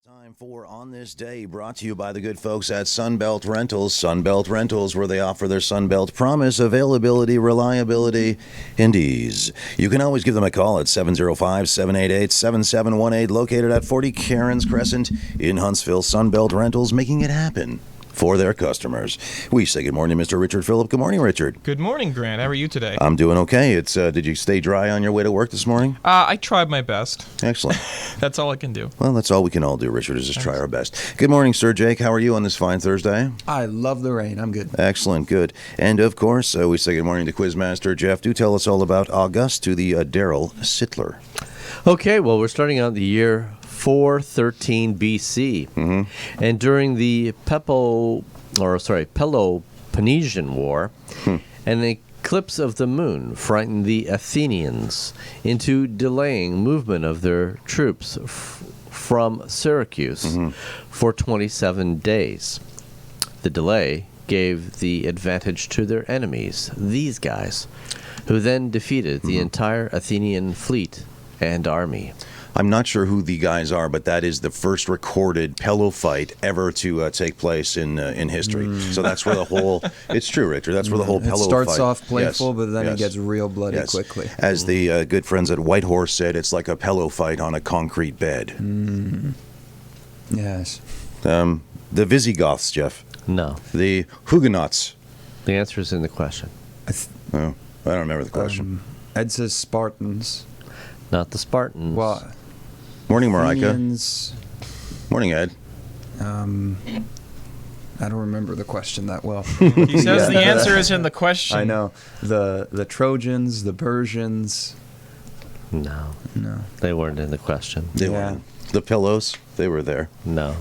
Time for On This Day, brought to you by the good folks at Sunbelt Rentals. Sunbelt Rentals, where they offer their Sunbelt promise, availability, reliability, and ease. You can always give them a call at 705-788-7718, located at 40 Cairns Crescent in Huntsville. Sunbelt Rentals, making it happen for their customers. We say good morning to Mr. Richard Phillip. Good morning, Richard. Good morning, Grant. How are you today? I'm doing okay. Did you stay dry on your way to work this morning? I tried my best. Excellent. That's all I can do. Well, that's all we can all do, Richard, is just try our best. Good morning, Sir Jake. How are you on this fine Thursday? I love the rain. I'm good. Excellent, good. And, of course, we say good morning to Quizmaster Jeff. Do tell us all about August to the Daryl Sittler. Okay, well, we're starting out the year 413 BC. Mm-hmm. And during the Peloponnesian War, an eclipse of the moon frightened the Athenians into delaying movement of their troops from Syracuse for 27 days. The delay gave the advantage to their enemies, these guys, who then defeated the entire Athenian fleet and army. I'm not sure who the guys are, but that is the first recorded Pello fight ever to take place in history. So that's where the whole... It's true, Richard. That's where the whole Pello fight... It starts off playful, but then it gets real bloody quickly. As the good friends at Whitehorse said, it's like a Pello fight on a concrete bed. Yes. The Visigoths, Jeff. No. The Huguenots. The answer is in the question. I don't remember the question. Ed says Spartans. Not the Spartans. Well... Morning, Marika. Athenians, Morning, Ed. I don't remember the question that well. He says the answer is in the question. I know. The Trojans, the Persians. No. They weren't in the question. They weren't. The Pillows, they were there. No.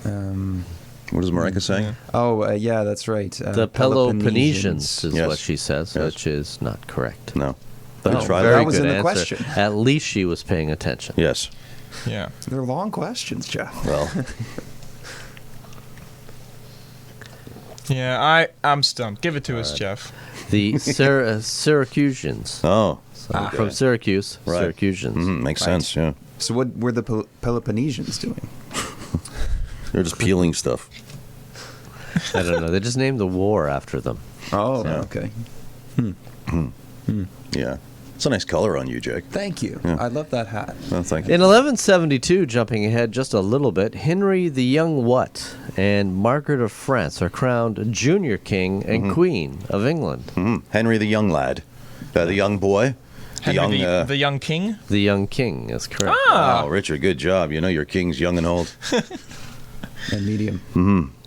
What is Marika saying? Oh, yeah, that's right. The Peloponnesians is what she says, Yes. which is not correct. No. But Try very that was good in the answer. question. At least she was paying attention. Yes. Yeah. They're long questions, Jeff. Well, Yeah, I'm stumped. Give it to us, Jeff. The Syracusans. oh. From Syracuse, Right. Syracusans. Makes Right. sense, yeah. So what were the Peloponnesians doing? They're just peeling stuff. I don't know. They just named the war after them. Oh, Yeah. okay. Yeah. It's a nice color on you, Jake. Thank you. Yeah. I love that hat. Oh, thank you. In 1172, jumping ahead just a little bit, Henry the Young What and Margaret of France are crowned junior king and queen of England. Henry the young lad. The young boy. Henry the young king? The young king is correct. Wow, Richard, good job. You know your king's young and old. And medium.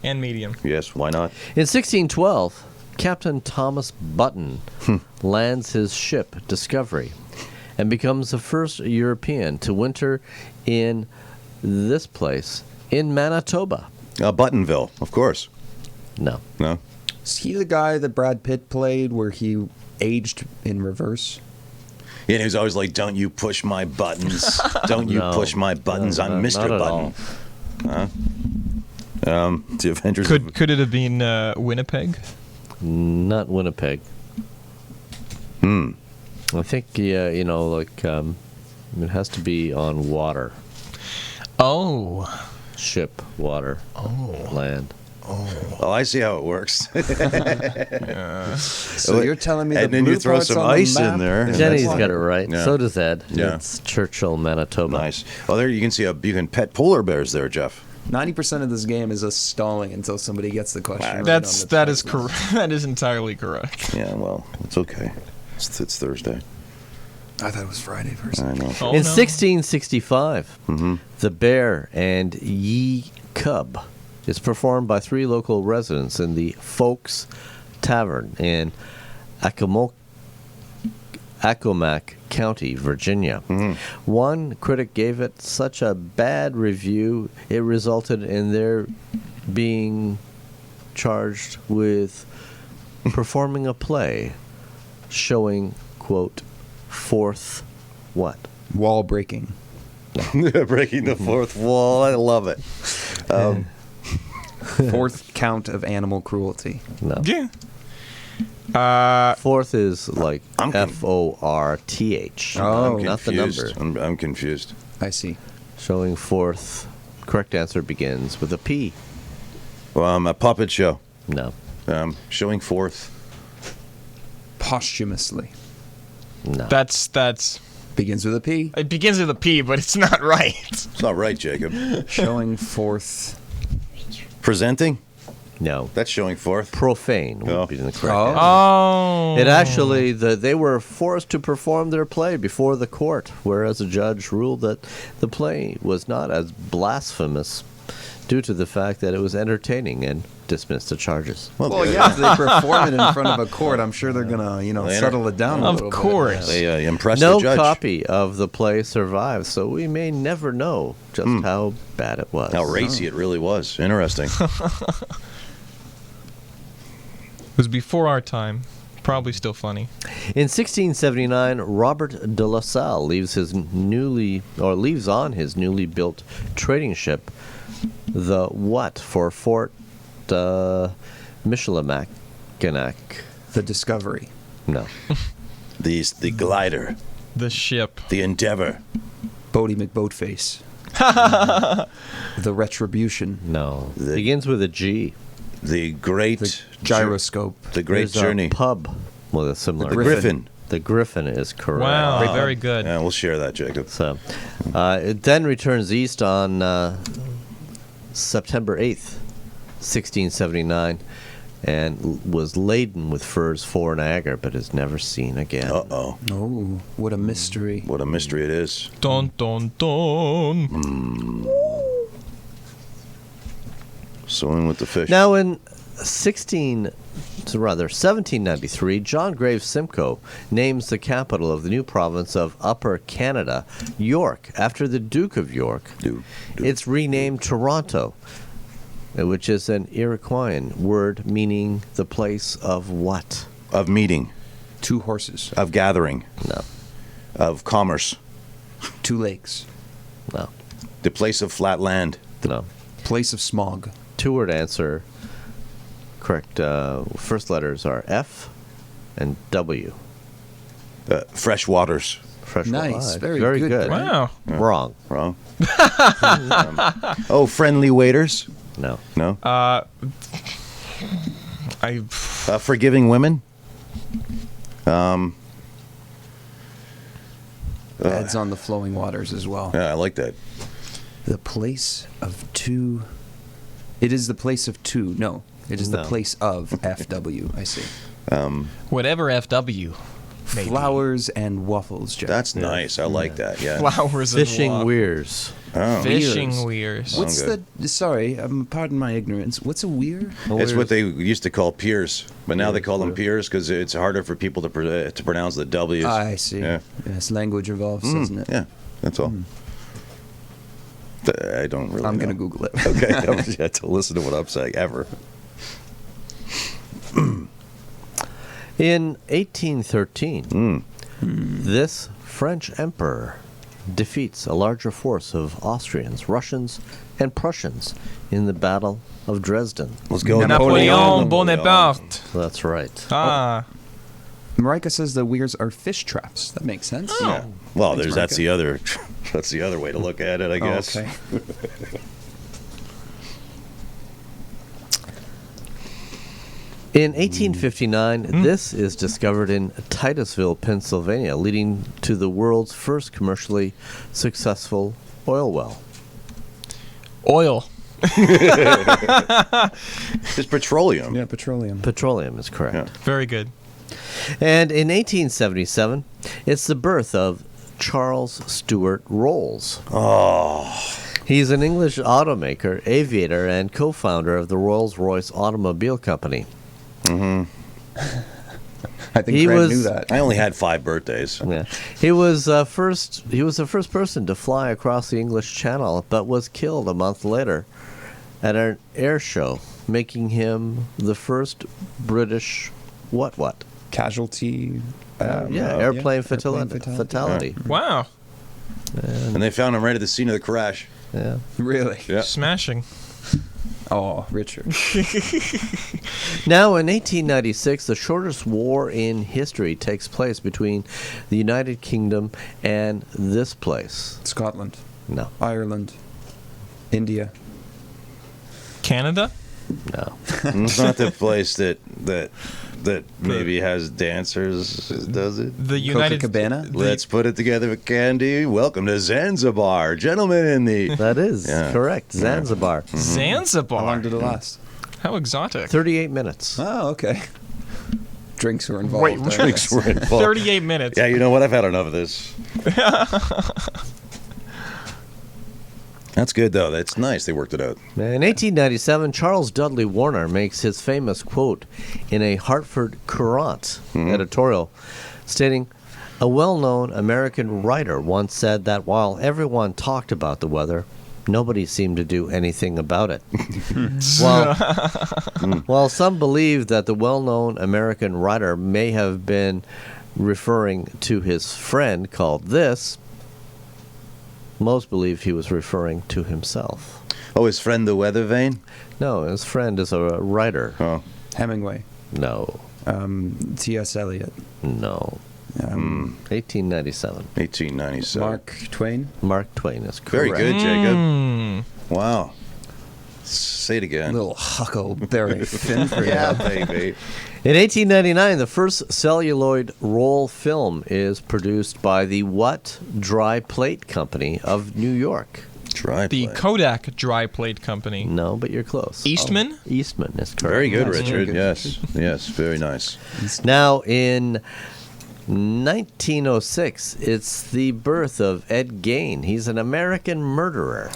And medium. Yes, why not? In 1612, Captain Thomas Button lands his ship Discovery and becomes the first European to winter in this place in Manitoba. Buttonville, of course. No. No? Is he the guy that Brad Pitt played where he aged in reverse? Yeah, and he was always like, don't you push my buttons. Don't you No. push my buttons. I'm Mr. not at Button. all. The Avengers. Could it have been Winnipeg? Not Winnipeg. I think, it has to be on water. Oh. Ship, water, land. Oh, I see how it works. So you're telling me and the then blue you throw parts some on the ice in map there. is Jenny's water. got it right. Yeah. So does Ed. Yeah. It's Churchill, Manitoba. Nice. Oh, there you can see you can pet polar bears there, Jeff. 90% of this game is us stalling until somebody gets the question right. That on is the correct. That is entirely correct. Yeah, well, it's okay. It's Thursday. I thought it was Friday first. I know. Oh, In no. 1665, The Bear and Ye Cub is performed by 3 local residents in the Folks Tavern in Accomack County, Virginia. One critic gave it such a bad review, it resulted in their being charged with performing a play showing, quote, fourth what? Wall breaking. Breaking the fourth wall. I love it. Fourth count of animal cruelty. No. Yeah. Fourth is like I'm Forth. Oh. Not the number. I'm confused. I see. Showing forth. Correct answer begins with a P. A puppet show. No. Showing forth. Posthumously. No. That's Begins with a P. it begins with a P, but it's not right. It's not right, Jacob. Showing forth. Presenting. No. That's showing forth. Profane would Oh. be the correct Oh. answer. Oh. It actually, they were forced to perform their play before the court, whereas a judge ruled that the play was not as blasphemous due to the fact that it was entertaining and dismissed the charges. Well, good. yeah, if they perform it in front of a court, I'm sure they're gonna, Well, settle it down a Of little bit. course. They impressed No the judge. copy of the play survives, so we may never know just how bad it was. How racy it really was. Interesting. It was before our time. Probably still funny. In 1679, Robert de La Salle leaves on his newly built trading ship, the what for Fort Michilimackinac? The Discovery. No. The glider. The ship. The Endeavor. Bodie McBoatface. The Retribution. No. Begins with a G. The great. The Gyroscope. The great There's journey. a pub with a similar. The Griffin. The Griffin is correct. Wow. Very good. Yeah, we'll share that, Jacob. So, it then returns east on September 8th, 1679, and was laden with furs for Niagara, but is never seen again. Uh-oh. Oh, what a mystery. What a mystery it is. Dun dun dun. Swimming with the fish. Now, in 1793, John Graves Simcoe names the capital of the new province of Upper Canada, York, after the Duke of York. It's renamed Toronto, which is an Iroquoian word meaning the place of what? Of meeting. 2 horses. Of gathering. No, Of commerce. 2 lakes. no, The place of flat land. no. Place of smog. 2-word answer. Correct. First letters are F and W. Fresh waters. Fresh Nice. water. Very good, good. Brent. Wow. Wrong. Wrong. Friendly waiters. No. No. I Forgiving women. Adds on the flowing waters as well. Yeah, I like that. The place of 2. It is the place of 2. No, it is the No. place of FW. I see. whatever FW. Maybe. Flowers and waffles, Jeff. That's nice. I like that. Yeah. Flowers and Fishing walk. weirs. Oh. Fishing weirs. What's good. Sorry, pardon my ignorance. What's a weir? It's what they used to call piers, but now they call them piers because it's harder for people to pronounce the W's. I see. Yeah. Yes, language evolves, doesn't it? Yeah, that's all. I don't really. I'm know. going to Google it. Okay, I don't have to listen to what I'm saying ever. In 1813, this French emperor defeats a larger force of Austrians, Russians, and Prussians in the Battle of Dresden. Let's go, Napoleon Bonaparte. That's right. Ah. Marika says the weirs are fish traps. That makes sense. Yeah. Well, Thanks, that's Marika. the other. That's the other way to look at it, I guess. Okay. In 1859, this is discovered in Titusville, Pennsylvania, leading to the world's first commercially successful oil well. Oil. It's petroleum. Yeah, petroleum. Petroleum is correct. Yeah. Very good. And in 1877, it's the birth of Charles Stuart Rolls. Oh, He's an English automaker, aviator, and co-founder of the Rolls-Royce Automobile Company. I think He Grant was- knew that. I only had 5 birthdays. Yeah. He was the first person to fly across the English Channel, but was killed a month later at an air show, making him the first British what? Casualty. Airplane fatality. fatality. Wow. And they found him right at the scene of the crash. Yeah. Really? Yeah. Smashing. Oh, Richard. Now, in 1896, the shortest war in history takes place between the United Kingdom and this place. Scotland. No. Ireland. India. Canada? No. It's not the place that maybe has dancers, does it? The United Copacabana? Let's put it together with Candy. Welcome to Zanzibar. Gentlemen in the... That is Yeah. correct. Zanzibar. Zanzibar. How long did it last? How exotic. 38 minutes. Oh, okay. Drinks were involved. Wait, I Drinks guess. were involved. 38 minutes. Yeah, you know what? I've had enough of this. That's good, though. That's nice. They worked it out. In 1897, Charles Dudley Warner makes his famous quote in a Hartford Courant editorial, stating, "A well-known American writer once said that while everyone talked about the weather, nobody seemed to do anything about it." While some believe that the well-known American writer may have been referring to his friend called this, most believe he was referring to himself. Oh, his friend the weather vane? No, his friend is a writer. Oh. Hemingway. No, T.S. Eliot. no. 1897. 1897. Mark Twain. Mark Twain is correct. Very good, Jacob. Mm. Wow. Say it again. Little Huckleberry Finn for Yeah, you. baby. In 1899, the first celluloid roll film is produced by the what Dry Plate Company of New York? Try The play. Kodak Dry Plate Company. No, but you're close. Eastman? Eastman is correct. Very good, Yes, Richard. very good. Yes. Yes, very nice. Now, in 1906, it's the birth of Ed Gein. He's an American murderer.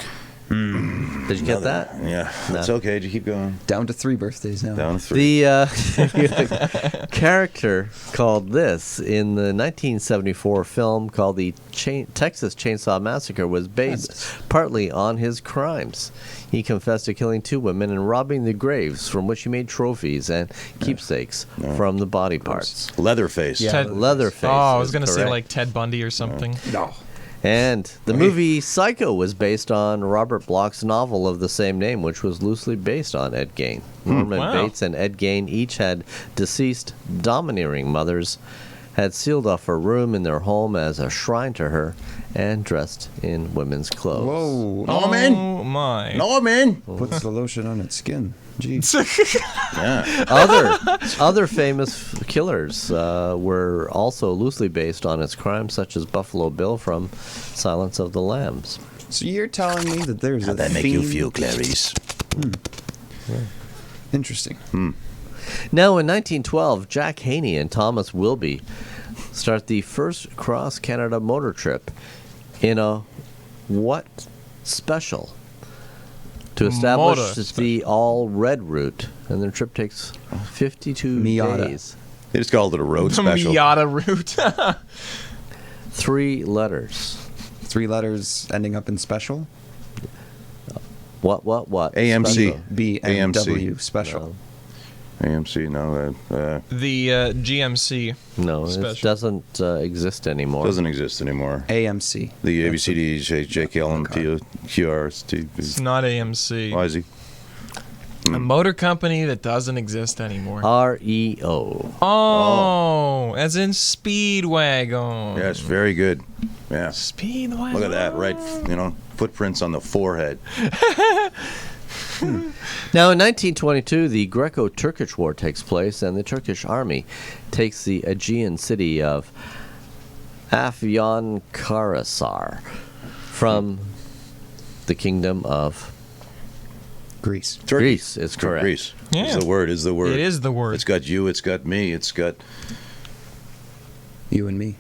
Did you get that? Yeah. No. It's okay. Just keep going. Down to 3 birthdays now. Down to 3. The character called this in the 1974 film called the Texas Chainsaw Massacre was based partly on his crimes. He confessed to killing 2 women and robbing the graves from which he made trophies and keepsakes from the body parts. Leatherface. Yeah. Ted- Leatherface. Oh, I was is going to say correct. like Ted Bundy or something. No. And the movie Psycho was based on Robert Bloch's novel of the same name, which was loosely based on Ed Gein. Norman Wow. Bates and Ed Gein each had deceased domineering mothers, had sealed off a room in their home as a shrine to her, and dressed in women's clothes. Whoa. Norman! Oh, my. Norman! Puts the lotion on its skin. Jeez. Yeah. Other famous killers were also loosely based on his crimes, such as Buffalo Bill from Silence of the Lambs. So you're telling me that there's How'd a that make you theme- feel, Clarice? Interesting. Now, in 1912, Jack Haney and Thomas Wilby start the first cross-Canada motor trip in a what special? To establish Motor the all-red route, and their trip takes 52 Miata. days. They just called it a road The special. Miata route. 3 letters. 3 letters ending up in special. What? AMC. Special. B and AMC. W special. AMC, no. The GMC. No, it Special. doesn't exist anymore. Doesn't exist anymore. AMC. The ABCD, JKL, QRS, It's not AMC. Why is he? A motor company that doesn't exist anymore. REO. Oh, as in Speedwagon. Yes, very good. Yeah. Speedwagon. Look at that, right? Footprints on the forehead. Now, in 1922, the Greco-Turkish War takes place, and the Turkish army takes the Aegean city of Afyonkarahisar from the kingdom of Greece. Turkey. Greece. Is correct. Greece. Yeah. Is the word. Is the word. It is the word. It's got you. It's got me. It's got. You and me.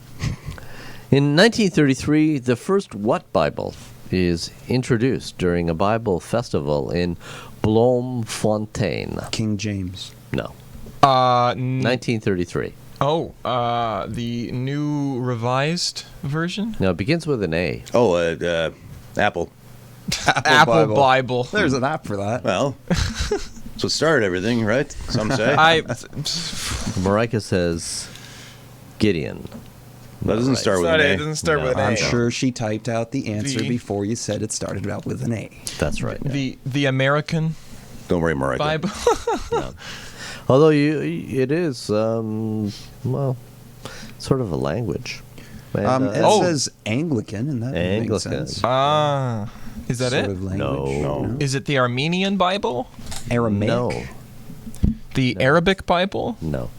In 1933, the first What Bible is introduced during a Bible festival in Bloemfontein. King James. No, 1933. 1933. The new revised version? No, it begins with an A. Oh, Apple. Apple Bible. There's an app for that. Well, so it started everything, right? Some say. Marika says Gideon. That doesn't start with an Sorry, A. it doesn't start No. with an I'm A. sure she typed out the answer The- before you said it started out with an A. That's right. The American Don't worry, Marika. Bible. Although it is, well, sort of a language. And, It says Anglican, and that makes Anglican. sense. Is that Sort it? of language. No. Is it the Armenian Bible? Aramaic? No. The Arabic Bible? No.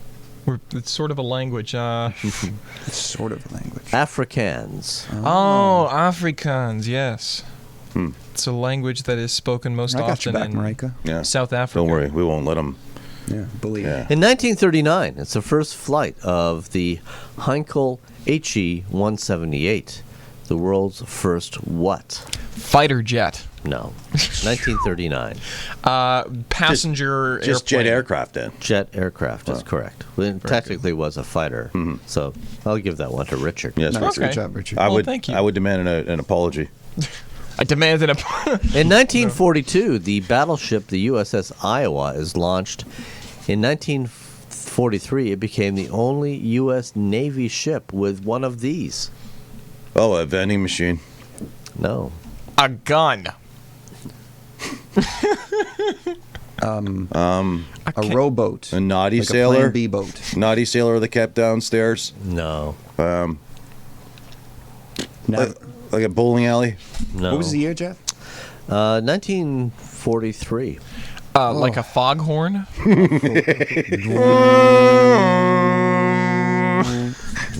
It's sort of a language. It's sort of a language. Afrikaans. Oh, Afrikaans, yes. It's a language that is spoken most I got you often back, in Marika. Yeah. South Africa. Don't worry, we won't let them. Yeah, believe Yeah. me. In 1939, it's the first flight of the Heinkel HE-178, the world's first what? Fighter jet. No. 1939. Passenger Just jet airplane. aircraft then. Jet aircraft is correct. Well, it technically was a fighter, so I'll give that one to Richard. Yes, Nice. Richard. Good job, Richard. I Well, would. thank you. I would demand an apology. I demanded a. In 1942, the battleship the USS Iowa is launched. In 1943, it became the only U.S. Navy ship with one of these. Oh, a vending machine. No. A gun. A rowboat. A naughty like sailor. A Plan B boat. Naughty sailor that kept downstairs. No. Like a bowling alley. No. What was the year, Jeff? 1943. Like a foghorn.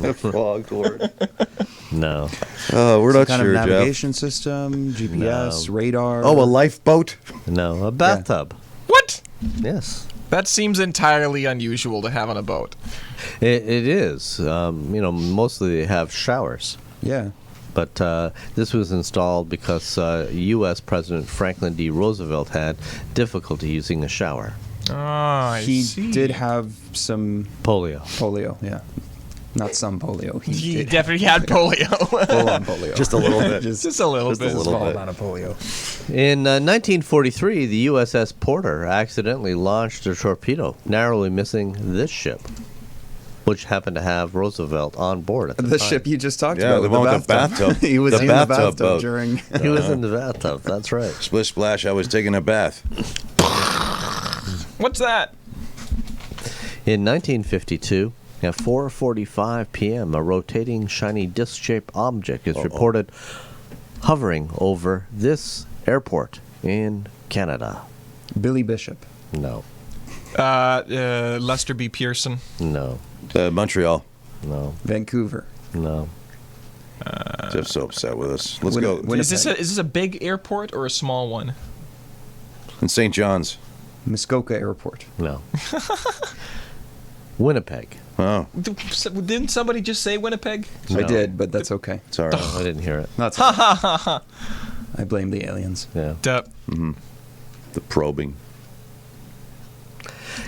A foghorn. No. We're not Kind sure, of Jeff. navigation system, GPS, radar. Oh, a lifeboat. No. A bathtub. What? Yes. That seems entirely unusual to have on a boat. It is. Mostly they have showers. Yeah. But this was installed because U.S. President Franklin D. Roosevelt had difficulty using a shower. Ah, I He see. did have some Polio. polio, yeah. Not some polio. He did definitely had polio. full on polio. Just a little bit. Just a little Just a bit. little small bit. amount of polio. In 1943, the USS Porter accidentally launched a torpedo, narrowly missing this ship, which happened to have Roosevelt on board at the The time. ship you just talked Yeah, about the with one with the bathtub. he was The in bathtub the bathtub boat. during... He was in the bathtub. That's right. Splish splash. I was taking a bath. What's that? In 1952, at 4:45 p.m., a rotating, shiny disc-shaped object is reported hovering over this airport in Canada. Billy Bishop. No. Lester B. Pearson. No. Montreal. No. Vancouver. No. Jeff's so upset with us. Let's Win- go. win- Is this a big airport or a small one? In St. John's. Muskoka Airport. No. Winnipeg. Oh, Didn't somebody just say Winnipeg? I No. did, but that's okay. it's all right. I didn't hear it. That's I blame the aliens. Yeah. Duh. The probing.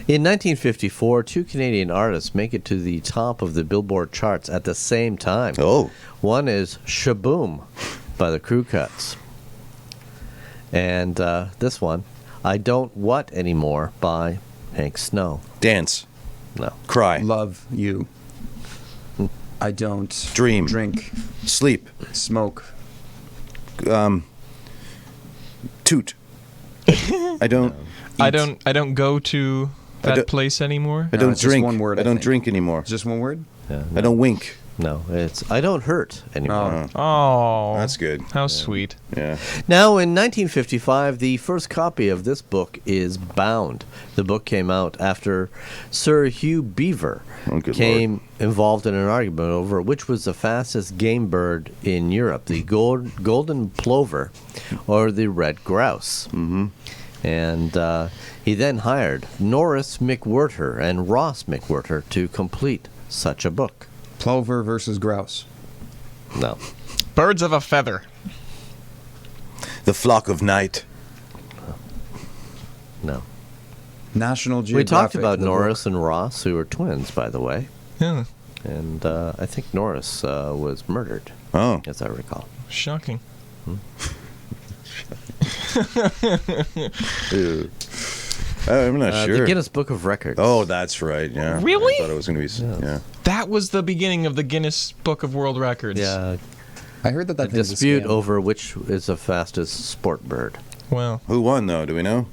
In 1954, two Canadian artists make it to the top of the Billboard charts at the same time. Oh, One is Shaboom by the Crew Cuts. And this one, I Don't What Anymore by Hank Snow. dance, No. cry, Love you. I don't Dream. drink, sleep, smoke. toot. I don't. I don't go to that don't- place anymore. I don't it's just drink. one word, I I don't think. drink anymore. Is this one word? Yeah, I don't wink. no, it's I Don't Hurt Anymore. Oh, That's good. How sweet. Yeah. Now, in 1955, the first copy of this book is bound. The book came out after Sir Hugh Beaver Oh, good came involved in an argument over which was the fastest game bird in Europe, the golden plover or the red grouse. Mm-hmm. And he then hired Norris McWhirter and Ross McWhirter to complete such a book. Plover versus grouse. No. Birds of a feather. The flock of night. No. National We Geographic. talked about the Norris book. and Ross, who were twins, by the way. Yeah, And I think Norris was murdered, Oh, as I recall. shocking. ew. I'm not The sure. Guinness Book of Records. Oh, that's right. Yeah. Really? I thought it was going to be. Yeah. That was the beginning of the Guinness Book of World Records. Yeah, I heard that a thing's dispute a scam. over which is the fastest sport bird. Well, Who won though? Do we know?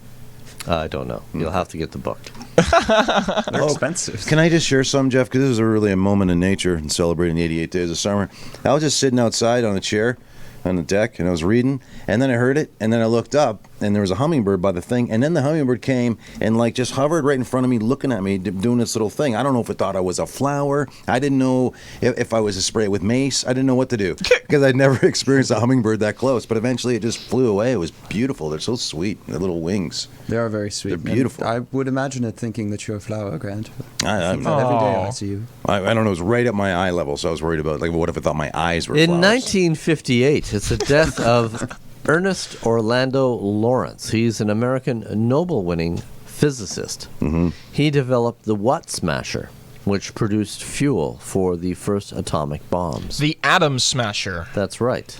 I don't know. You'll have to get the book. They're expensive. Can I just share some, Jeff? Because this was really a moment in nature and celebrating the 88 days of summer. I was just sitting outside on a chair on the deck, and I was reading, and then I heard it, and then I looked up, and there was a hummingbird by the thing, and then the hummingbird came and like just hovered right in front of me, looking at me, doing this little thing. I don't know if it thought I was a flower. I didn't know if I was to spray it with mace. I didn't know what to do because I'd never experienced a hummingbird that close. But eventually, it just flew away. It was beautiful. They're so sweet. Their little wings. They are very sweet. They're beautiful. And I would imagine it thinking that you're a flower, Grant. I Think that every day I Aw. see you. don't know. It was right at my eye level, so I was worried about like, what if it thought my eyes were In flowers? 1958, it's the death of Ernest Orlando Lawrence. He's an American Nobel-winning physicist. Mm-hmm. He developed the Watt Smasher, which produced fuel for the first atomic bombs. The Atom Smasher. That's right.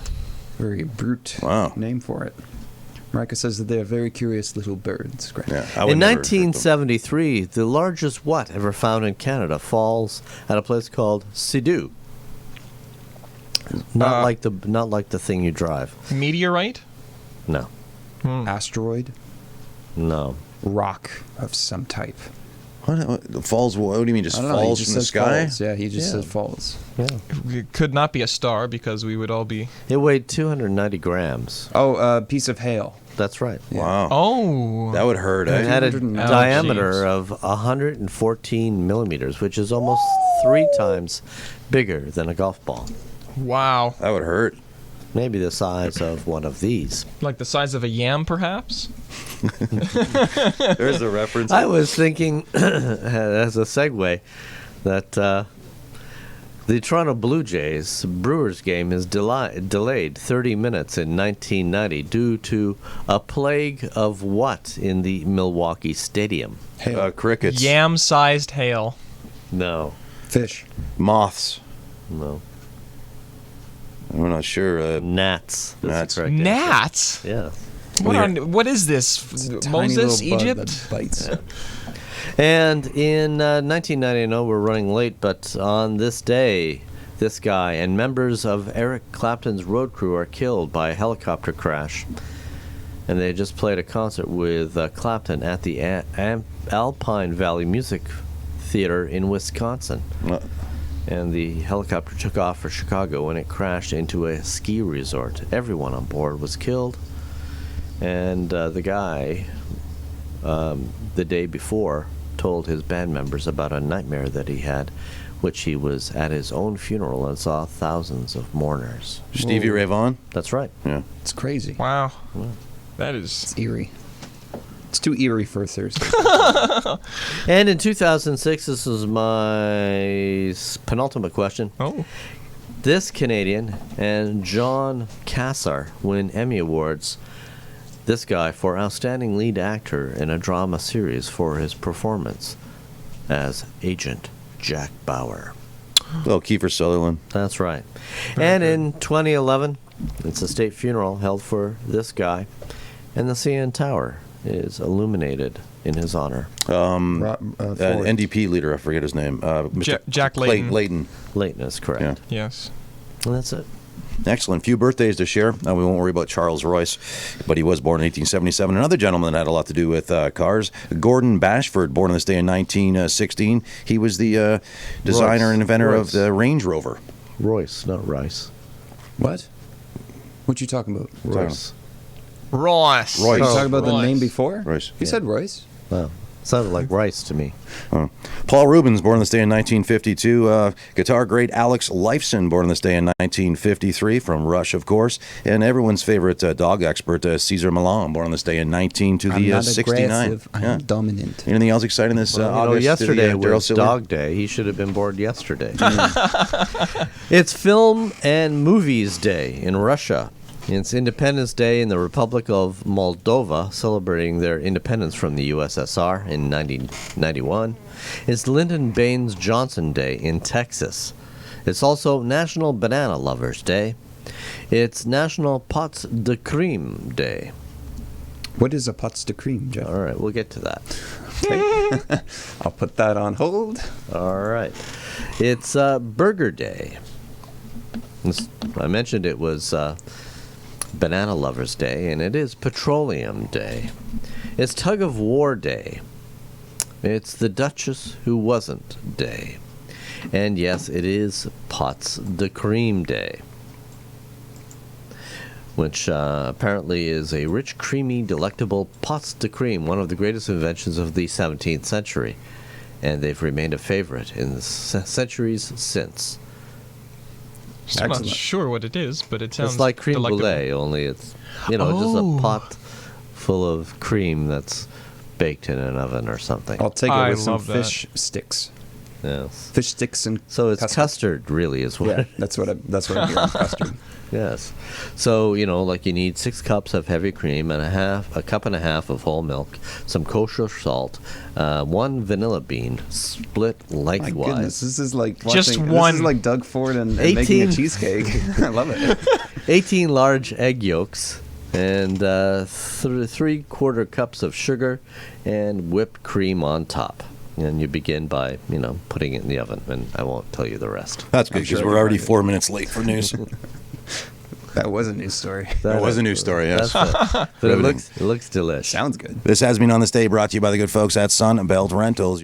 Very brute Wow. name for it. Marika says that they are very curious little birds. Grant. Yeah, I would In never have heard them. 1973, the largest Watt ever found in Canada falls at a place called Sidhu. Not like the thing you drive. Meteorite? No. Asteroid, No. rock of some type. What falls? What do you mean? Just I don't know. falls He just from the says sky? Falls. Yeah, he just Yeah. said falls. Yeah. It could not be a star because we would all be. It weighed 290 grams. Oh, a piece of hail. That's right. Wow. Oh. That would hurt, It eh? had a 290. diameter jeez. of 114 millimeters, which is almost 3 times bigger than a golf ball. Wow. That would hurt. Maybe the size of one of these. Like the size of a yam, perhaps? There's a reference. I was thinking, as a segue, that the Toronto Blue Jays Brewers game is delayed 30 minutes in 1990 due to a plague of what in the Milwaukee Stadium? Hail. Crickets. Yam-sized hail. No. Fish. Moths. No. We're not sure. Gnats. That's Gnats. the correct answer. Gnats? Yeah. What is this? Tiny Moses, little bug Egypt? that bites. And in 1990, I know we're running late, but on this day, this guy and members of Eric Clapton's road crew are killed by a helicopter crash. And they just played a concert with Clapton at the Alpine Valley Music Theater in Wisconsin. And the helicopter took off for Chicago and it crashed into a ski resort. Everyone on board was killed. And the guy, the day before, told his band members about a nightmare that he had, which he was at his own funeral and saw thousands of mourners. Stevie Ray Vaughan. That's right. Yeah. It's crazy. Wow. That is. It's eerie. It's too eerie for a Thursday. And in 2006, this is my penultimate question. Oh. This Canadian and John Cassar win Emmy Awards. This guy for Outstanding Lead Actor in a Drama Series for his performance as Agent Jack Bauer. Well, Kiefer Sutherland. That's right. And in 2011, it's a state funeral held for this guy, and the CN Tower is illuminated in his honor. Ford. NDP leader, I forget his name. Mr. Jack Layton. Layton. Leighton is correct. Yeah. Yes. And that's it. Excellent. Few birthdays to share. We won't worry about Charles Royce, but he was born in 1877. Another gentleman that had a lot to do with cars, Gordon Bashford, born on this day in 1916. He was the designer Royce. and inventor Royce. of the Range Rover. Royce, not Rice. What? What you talking about? Royce. Royce. Royce. You talking about the Royce. name before? Royce. You said Royce. Wow. Sounded like rice to me. Paul Rubens, born on this day in 1952. Guitar great Alex Lifeson, born on this day in 1953, from Rush, of course. And everyone's favorite dog expert, Cesar Millan, born on this day in I'm not 1969. aggressive. I'm dominant. Anything else exciting this August? Yesterday Daryl was Silver? Dog Day. He should have been born yesterday. It's Film and Movies Day in Russia. It's Independence Day in the Republic of Moldova, celebrating their independence from the USSR in 1991. It's Lyndon Baines Johnson Day in Texas. It's also National Banana Lovers Day. It's National Pots de Creme Day. What is a pots de creme, Jeff? All right, we'll get to that. I'll put that on hold. All right. It's Burger Day. I mentioned it was Banana Lovers Day, and it is Petroleum Day. It's Tug of War Day. It's the Duchess Who Wasn't Day. And yes, it is Pots de Cream Day, which apparently is a rich, creamy, delectable pots de cream, one of the greatest inventions of the 17th century. And they've remained a favorite in the centuries since. Still not Excellent. sure what it is, but it sounds It's like creme delectable. brulee, only it's, just Oh. a pot full of cream that's baked in an oven or something. I'll take it I with some love that. fish sticks. Yes. Fish sticks and So it's custard, really, is what Yeah, that's what I'm hearing. Custard. Yes. So, like you need 6 cups of heavy cream and a cup and a half of whole milk, some kosher salt, 1 vanilla bean split My lengthwise. goodness, this is like Just watching, one. This is like Doug Ford and making a 18. cheesecake. I love it. 18 large egg yolks and 3/4 cups of sugar and whipped cream on top. And you begin by, putting it in the oven, and I won't tell you the rest. That's good I'm because sure we're you already find it. 4 minutes late for news. That was a news story. That was a news story, yes. That's but it looks delish. Sounds good. This has been On This Day brought to you by the good folks at Sunbelt Rentals.